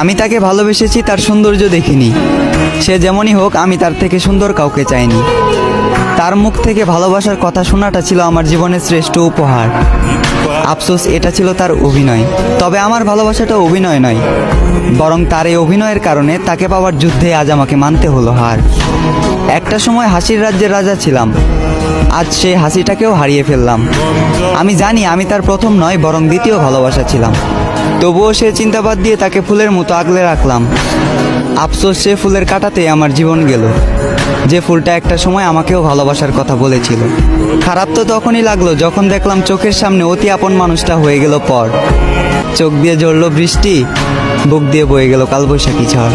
আমি তাকে ভালোবেসেছি তার সৌন্দর্য দেখিনি। সে যেমনই হোক, আমি তার থেকে সুন্দর কাউকে চাইনি। তার মুখ থেকে ভালোবাসার কথা শোনাটা ছিল আমার জীবনের শ্রেষ্ঠ উপহার। আফসোস, এটা ছিল তার অভিনয়। তবে আমার ভালোবাসাটা অভিনয় নয়, বরং তার এই অভিনয়ের কারণে তাকে পাওয়ার যুদ্ধে আজ আমাকে মানতে হলো হার। একটা সময় হাসির রাজ্যের রাজা ছিলাম, আজ সেই হাসিটাকেও হারিয়ে ফেললাম। আমি জানি আমি তার প্রথম নয়, বরং দ্বিতীয় ভালোবাসা ছিলাম। তবুও সে চিন্তাবাদ দিয়ে তাকে ফুলের মতো আগলে রাখলাম। আফসোস, সে ফুলের কাঁটাতেই আমার জীবন গেল, যে ফুলটা একটা সময় আমাকেও ভালোবাসার কথা বলেছিল। খারাপ তো তখনই লাগলো যখন দেখলাম চোখের সামনে অতি আপন মানুষটা হয়ে গেল পর। চোখ দিয়ে ঝরলো বৃষ্টি, বুক দিয়ে বয়ে গেল কালবৈশাখী ঝড়।